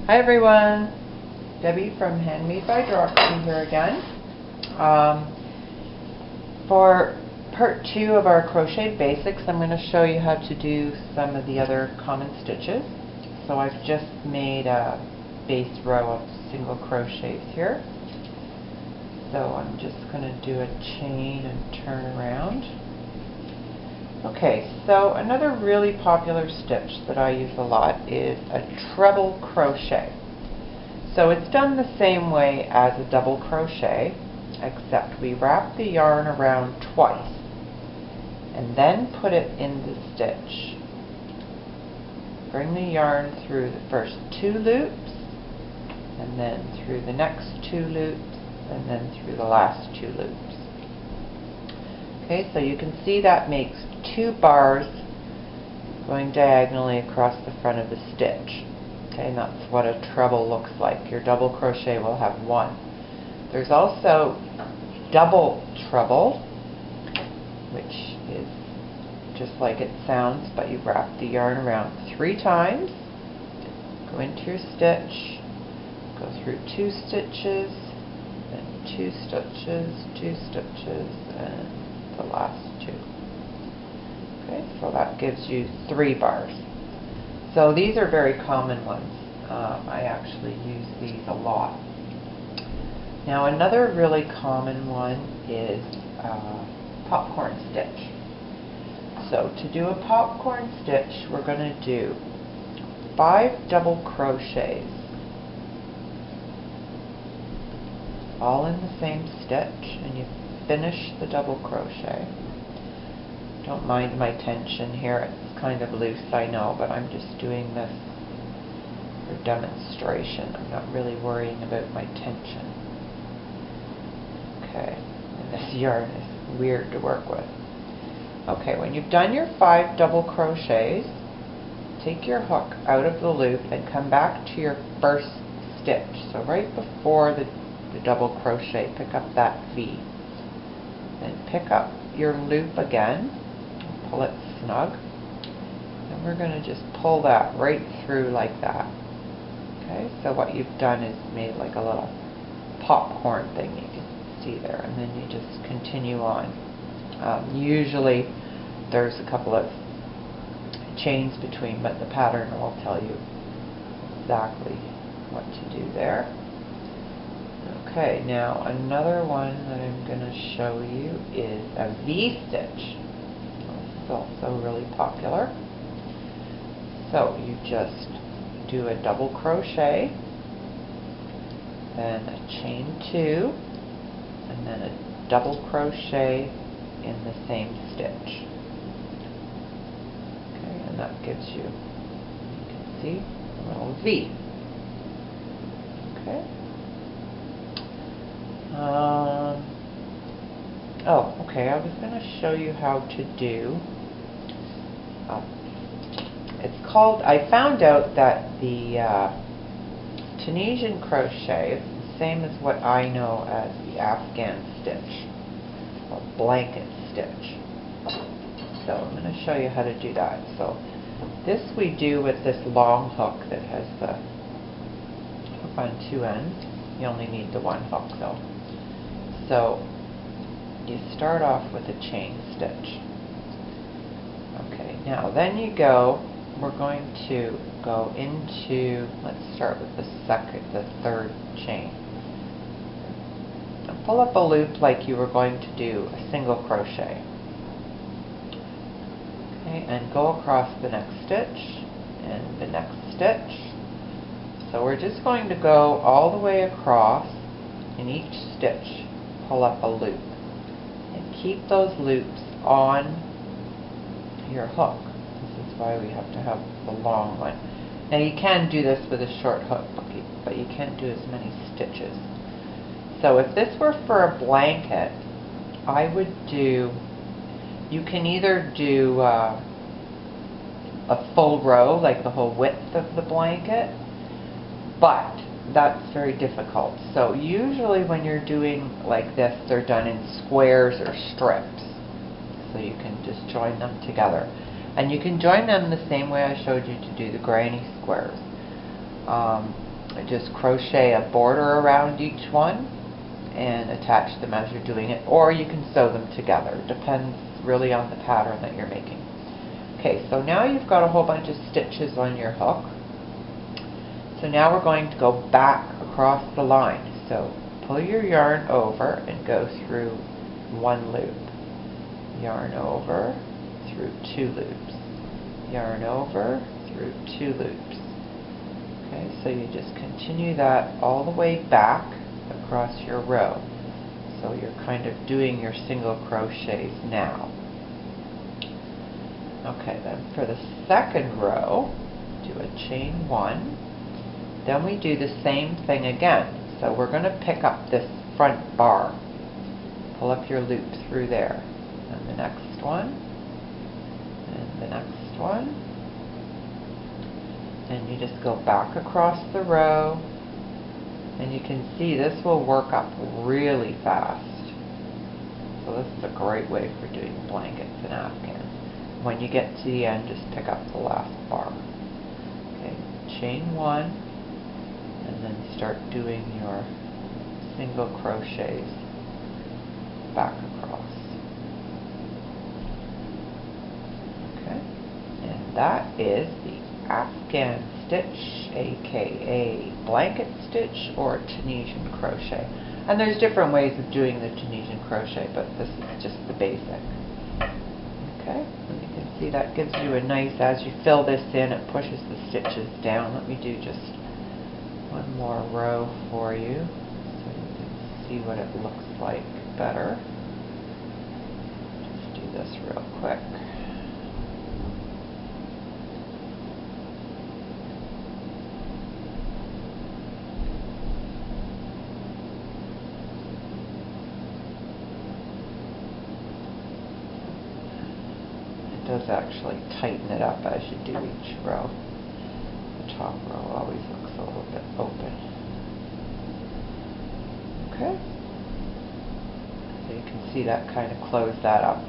Hi everyone, Debbie from Handmade by Droxy here again. For part 2 of our Crochet Basics, I'm going to show you how to do some of the other common stitches. So I've just made a base row of single crochets here. So I'm just going to do a chain and turn around. Okay, so another really popular stitch that I use a lot is a treble crochet. So it's done the same way as a double crochet, except we wrap the yarn around twice and then put it in the stitch. Bring the yarn through the first 2 loops and then through the next 2 loops and then through the last 2 loops. Okay, so you can see that makes 2 bars going diagonally across the front of the stitch. Okay, and that's what a treble looks like. Your double crochet will have 1. There's also double treble, which is just like it sounds, but you wrap the yarn around 3 times, go into your stitch, go through 2 stitches, then 2 stitches, 2 stitches, and the last 2. Okay, so that gives you 3 bars. So these are very common ones. I actually use these a lot. Now another really common one is popcorn stitch. So to do a popcorn stitch, we're going to do 5 double crochets, all in the same stitch, and you finish the double crochet. Don't mind my tension here, it's kind of loose, I know, but I'm just doing this for demonstration. I'm not really worrying about my tension. Okay, and this yarn is weird to work with. Okay, when you've done your 5 double crochets, take your hook out of the loop and come back to your first stitch. So right before the double crochet, pick up that V. Then pick up your loop again, pull it snug, and we're going to just pull that right through like that. Okay, so what you've done is made like a little popcorn thing, you can see there, and then you just continue on. Usually there's a couple of chains between, but the pattern will tell you exactly what to do there. Okay, now another one that I'm going to show you is a V stitch. This is also really popular. So you just do a double crochet, then a chain 2, and then a double crochet in the same stitch. Okay, and that gives you can see, a little V. Okay. Okay, I was going to show you how to do, it's called, I found out that the Tunisian crochet is the same as what I know as the Afghan stitch, or blanket stitch. So I'm going to show you how to do that. So this we do with this long hook that has the hook on 2 ends. You only need the 1 hook though. So you start off with a chain stitch. Okay, now then you go, we're going to go into, let's start with the 3rd chain. And pull up a loop like you were going to do a single crochet. Okay, and go across the next stitch and the next stitch. So we're just going to go all the way across. In each stitch, pull up a loop and keep those loops on your hook. This is why we have to have the long one. Now you can do this with a short hook, but you can't do as many stitches. So if this were for a blanket, I would do, you can either do a full row, like the whole width of the blanket, but that's very difficult. So usually when you're doing like this, they're done in squares or strips. So you can just join them together. And you can join them the same way I showed you to do the granny squares. just crochet a border around each one and attach them as you're doing it, or you can sew them together. Depends really on the pattern that you're making. Okay, so now you've got a whole bunch of stitches on your hook. So now we're going to go back across the line. So pull your yarn over and go through one loop. Yarn over, through two loops. Yarn over, through two loops. Okay, so you just continue that all the way back across your row. So you're kind of doing your single crochets now. Okay, then for the second row, do a chain one. Then we do the same thing again. So we're going to pick up this front bar. Pull up your loop through there. And the next one. And the next one. And you just go back across the row. And you can see this will work up really fast. So this is a great way for doing blankets and afghans. When you get to the end, just pick up the last bar. Okay, chain one, and then start doing your single crochets back across. Okay, and that is the Afghan stitch, aka blanket stitch or Tunisian crochet. And there's different ways of doing the Tunisian crochet, but this is just the basic. Okay, and you can see that gives you a nice, as you fill this in, it pushes the stitches down. Let me do just one more row for you so you can see what it looks like better. Just do this real quick. Does actually tighten it up as you do each row. The top row always looks a little bit open. Okay. So you can see that kind of closed that up.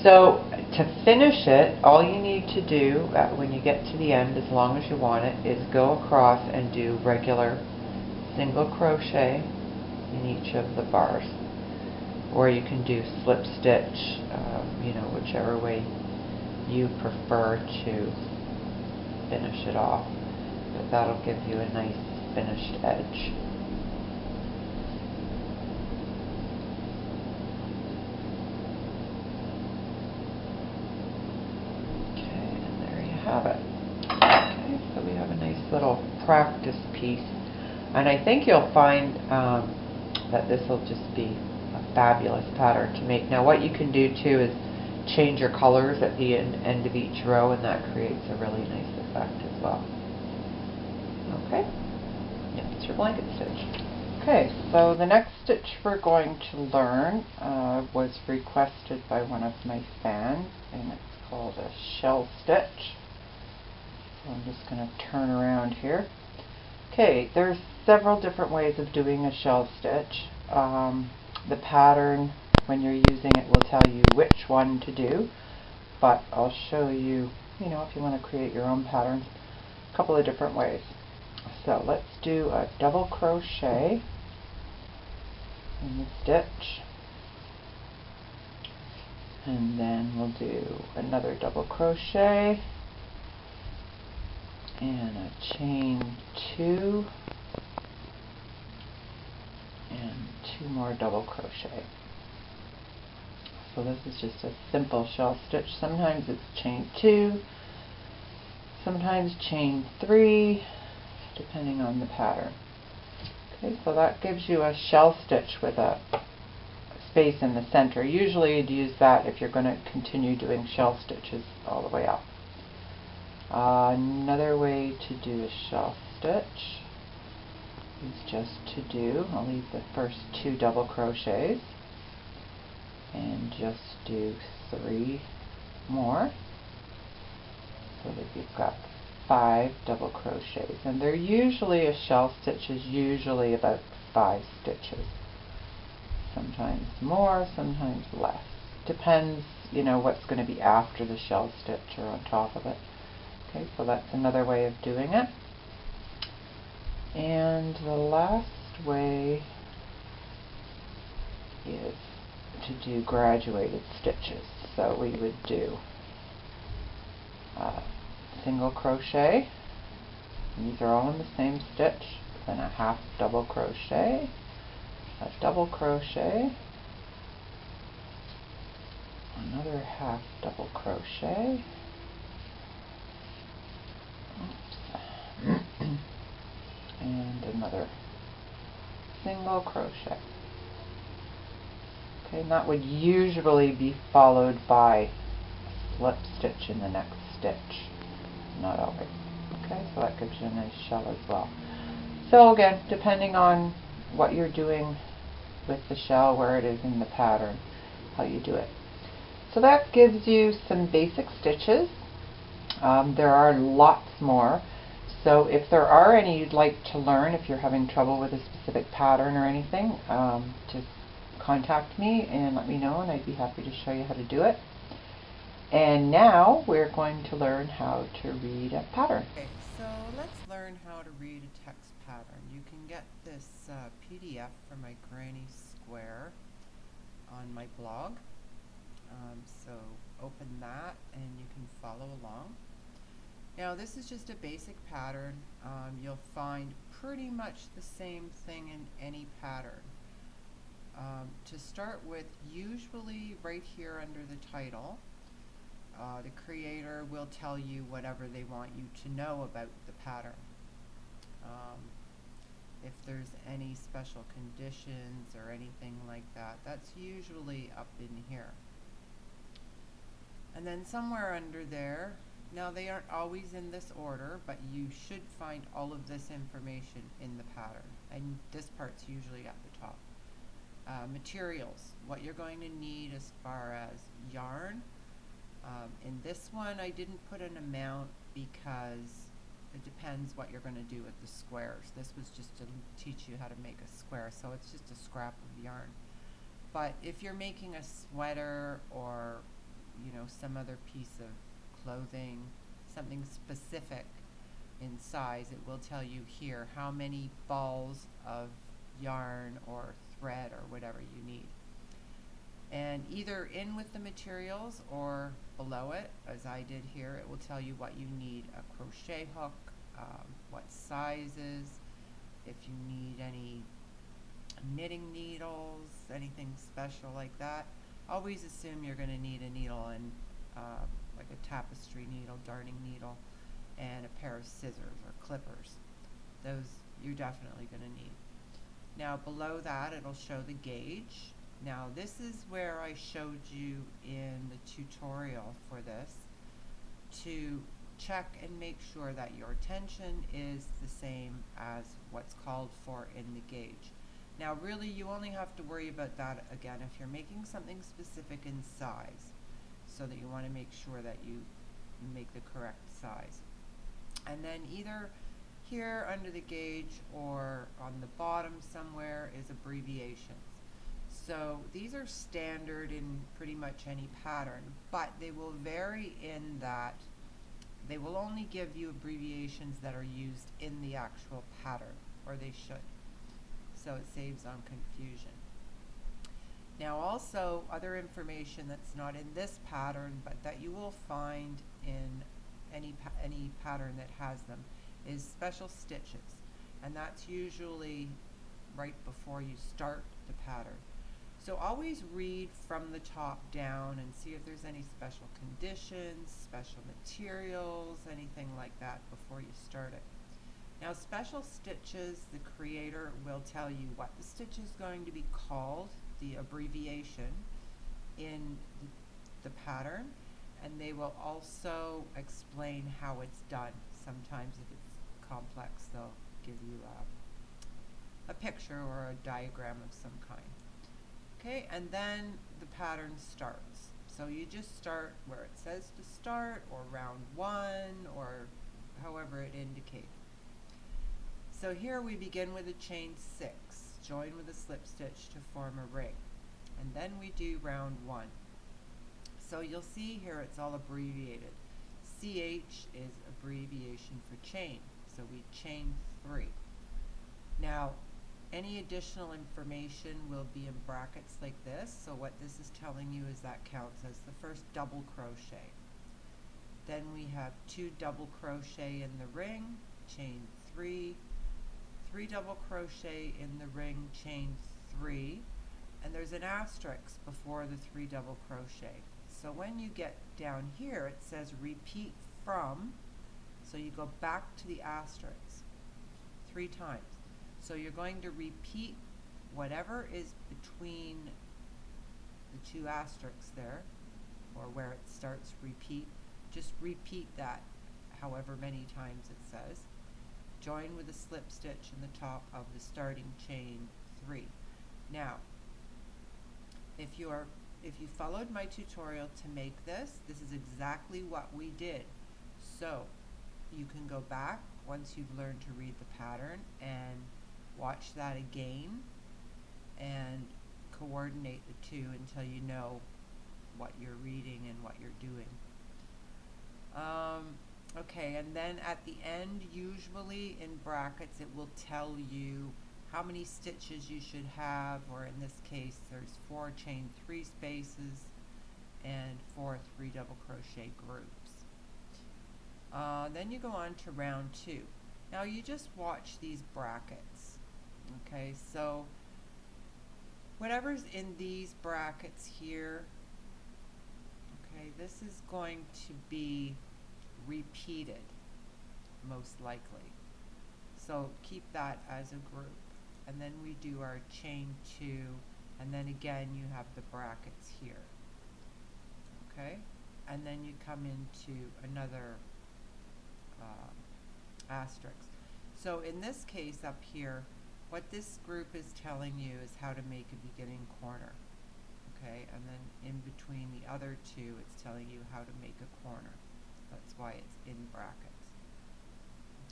So to finish it, all you need to do when you get to the end, as long as you want it, is go across and do regular single crochet in each of the bars. Or you can do slip stitch, you know, whichever way you prefer to finish it off, but that'll give you a nice finished edge. Okay, and there you have it. Okay, so we have a nice little practice piece, and I think you'll find that this will just be a fabulous pattern to make. Now what you can do too is change your colors at the end of each row, and that creates a really nice effect as well. Okay, it's your blanket stitch. Okay, so the next stitch we're going to learn was requested by one of my fans, and it's called a shell stitch. So I'm just going to turn around here. Okay, there's several different ways of doing a shell stitch. The pattern, when you're using it, will tell you which one to do, but I'll show you, if you want to create your own patterns, a couple of different ways. So let's do a double crochet in the stitch, and then we'll do another double crochet and a chain two and two more double crochet. So this is just a simple shell stitch. Sometimes it's chain two, sometimes chain three, depending on the pattern. Okay, so that gives you a shell stitch with a space in the center. Usually you'd use that if you're going to continue doing shell stitches all the way up. Another way to do a shell stitch is just to do, I'll leave the first two double crochets and just do three more, so that you've got 5 double crochets, and they're usually, a shell stitch is usually about 5 stitches, sometimes more, sometimes less, depends what's going to be after the shell stitch or on top of it. Okay, so that's another way of doing it. And the last way is to do graduated stitches. So we would do a single crochet. These are all in the same stitch. Then a half double crochet, a double crochet, another half double crochet, and another single crochet. Okay, and that would usually be followed by a slip stitch in the next stitch. Not always. Okay, so that gives you a nice shell as well. So again, depending on what you're doing with the shell, where it is in the pattern, how you do it. So that gives you some basic stitches. There are lots more. So if there are any you'd like to learn, if you're having trouble with a specific pattern or anything, just contact me and let me know, and I'd be happy to show you how to do it. And now we're going to learn how to read a pattern. Okay, so let's learn how to read a text pattern. You can get this PDF from my Granny Square on my blog. So open that and you can follow along. Now this is just a basic pattern. You'll find pretty much the same thing in any pattern. To start with, usually right here under the title, the creator will tell you whatever they want you to know about the pattern. If there's any special conditions or anything like that, that's usually up in here. And then somewhere under there, now they aren't always in this order, but you should find all of this information in the pattern. And this part's usually at the top. Materials, what you're going to need as far as yarn. In this one I didn't put an amount because it depends what you're going to do with the squares. This was just to teach you how to make a square, so it's just a scrap of yarn. But if you're making a sweater or some other piece of clothing, something specific in size, it will tell you here how many balls of yarn or thread or whatever you need. And either in with the materials or below it, as I did here, it will tell you what you need: a crochet hook, what sizes, if you need any knitting needles, anything special like that. Always assume you're going to need a needle and like a tapestry needle, darning needle, and a pair of scissors or clippers. Those you're definitely going to need. Now below that it'll show the gauge. Now this is where I showed you in the tutorial for this to check and make sure that your tension is the same as what's called for in the gauge. Now really you only have to worry about that again if you're making something specific in size, so that you want to make sure that you make the correct size. And then either here under the gauge or on the bottom somewhere is abbreviations. So these are standard in pretty much any pattern, but they will vary in that they will only give you abbreviations that are used in the actual pattern, or they should. So it saves on confusion. Now also other information that's not in this pattern but that you will find in any pattern that has them is special stitches, and that's usually right before you start the pattern. So always read from the top down and see if there's any special conditions, special materials, anything like that before you start it. Now special stitches, the creator will tell you what the stitch is going to be called, the abbreviation, in the pattern, and they will also explain how it's done. Sometimes if it's complex they'll give you a picture or a diagram of some kind. Okay, and then the pattern starts. So you just start where it says to start, or round 1, or however it indicates. So here we begin with a chain 6, join with a slip stitch to form a ring, and then we do round 1. So you'll see here it's all abbreviated. CH is abbreviation for chain, so we chain 3. Now, any additional information will be in brackets like this. So what this is telling you is that counts as the first double crochet. Then we have 2 double crochet in the ring, chain 3, 3 double crochet in the ring, chain 3, and there's an asterisk before the 3 double crochet. So when you get down here, it says repeat from, so you go back to the asterisk 3 times. So you're going to repeat whatever is between the 2 asterisks there, or where it starts repeat. Just repeat that however many times it says. Join with a slip stitch in the top of the starting chain 3. Now, if you followed my tutorial to make this, this is exactly what we did. So you can go back once you've learned to read the pattern and watch that again and coordinate the two until you know what you're reading and what you're doing. Okay, and then at the end, usually in brackets, it will tell you how many stitches you should have, or in this case, there's 4 chain 3 spaces and 4 3 double crochet groups. Then you go on to round 2. Now you just watch these brackets. Okay, so whatever's in these brackets here, okay, this is going to be repeated, most likely. So keep that as a group. And then we do our chain 2, and then again you have the brackets here. Okay, and then you come into another asterisk. So in this case up here, what this group is telling you is how to make a beginning corner. Okay, and then in between the other 2, it's telling you how to make a corner. That's why it's in brackets.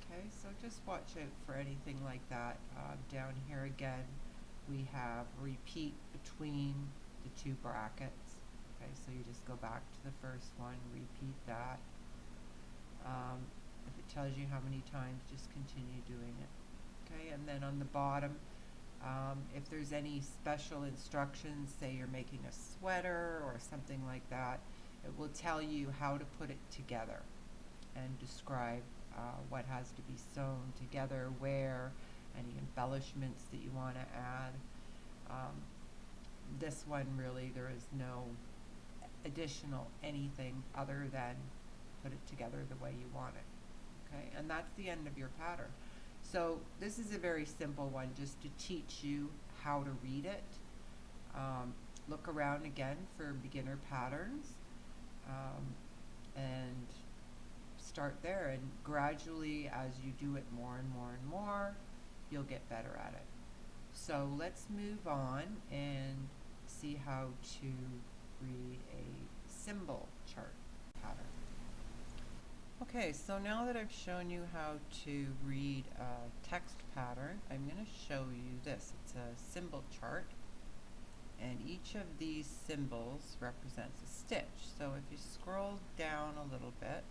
Okay, so just watch out for anything like that. Down here again, we have repeat between the 2 brackets. Okay, so you just go back to the first one, repeat that. If it tells you how many times, just continue doing it. Okay, and then on the bottom, if there's any special instructions, say you're making a sweater or something like that, it will tell you how to put it together and describe what has to be sewn together, where, any embellishments that you want to add. This one really, there is no additional anything other than put it together the way you want it. Okay, and that's the end of your pattern. So this is a very simple one just to teach you how to read it. Look around again for beginner patterns and start there, and gradually as you do it more and more and more, you'll get better at it. So let's move on and see how to read a symbol chart pattern. Okay, so now that I've shown you how to read a text pattern, I'm going to show you this. It's a symbol chart, and each of these symbols represents a stitch. So if you scroll down a little bit,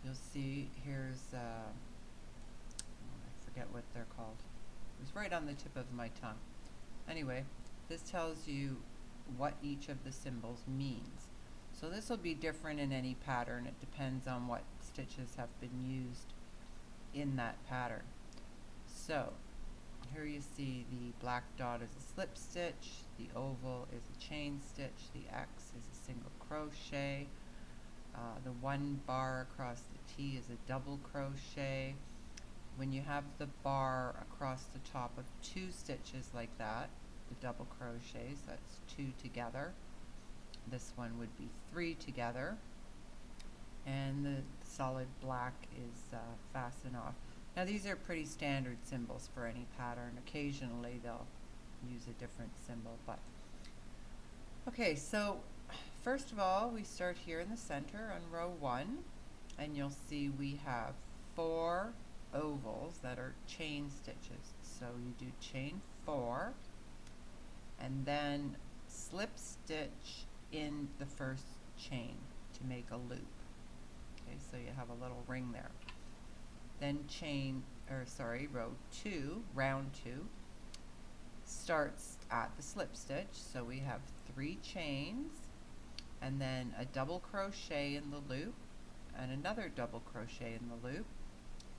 you'll see here's, I forget what they're called. It was right on the tip of my tongue. Anyway, this tells you what each of the symbols means. So this will be different in any pattern. It depends on what stitches have been used in that pattern. So here you see the black dot is a slip stitch, the oval is a chain stitch, the X is a single crochet, the 1 bar across the T is a double crochet. When you have the bar across the top of 2 stitches like that, the double crochets, that's 2 together. This one would be 3 together, and the solid black is fasten off. Now these are pretty standard symbols for any pattern. Occasionally they'll use a different symbol, but okay, so first of all we start here in the center on row 1, and you'll see we have 4 ovals that are chain stitches. So you do chain 4 and then slip stitch in the first chain to make a loop. Okay, so you have a little ring there. Then row 2, round 2, starts at the slip stitch. So we have 3 chains, and then a double crochet in the loop, and another double crochet in the loop,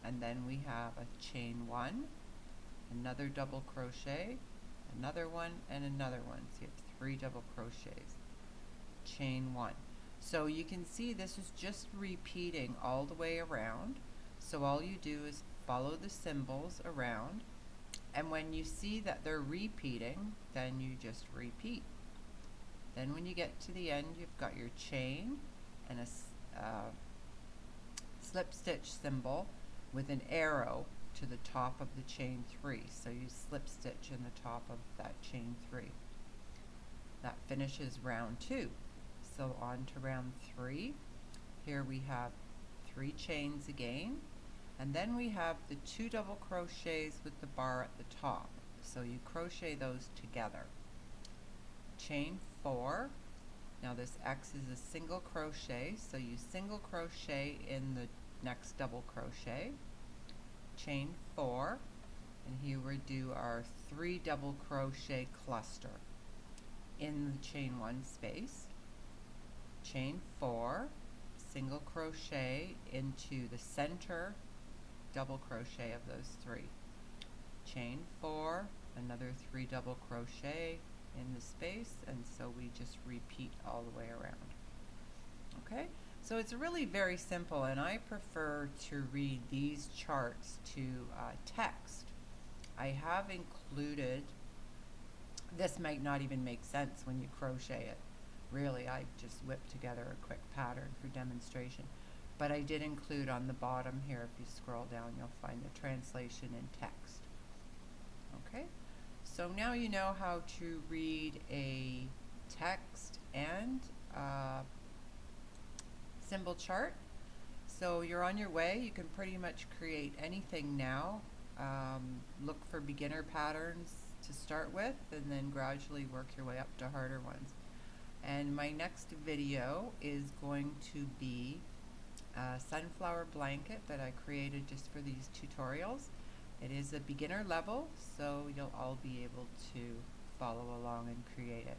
and then we have a chain 1, another double crochet, another one, and another one. So you have 3 double crochets, chain 1. So you can see this is just repeating all the way around. So all you do is follow the symbols around, and when you see that they're repeating, then you just repeat. Then when you get to the end, you've got your chain and a slip stitch symbol with an arrow to the top of the chain 3. So you slip stitch in the top of that chain 3. That finishes round 2. So on to round 3. Here we have 3 chains again, and then we have the 2 double crochets with the bar at the top. So you crochet those together. Chain 4. Now this X is a single crochet, so you single crochet in the next double crochet. Chain 4, and here we do our 3 double crochet cluster in the chain 1 space. Chain 4, single crochet into the center double crochet of those 3. Chain 4, another 3 double crochet in the space, and so we just repeat all the way around. Okay, so it's really very simple, and I prefer to read these charts to text. I have included, this might not even make sense when you crochet it. Really, I just whipped together a quick pattern for demonstration. But I did include on the bottom here, if you scroll down, you'll find the translation in text. Okay, so now you know how to read a text and symbol chart. So you're on your way. You can pretty much create anything now. Look for beginner patterns to start with, and then gradually work your way up to harder ones. And my next video is going to be a sunflower blanket that I created just for these tutorials. It is a beginner level, so you'll all be able to follow along and create it.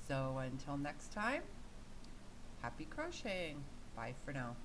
So until next time, happy crocheting. Bye for now.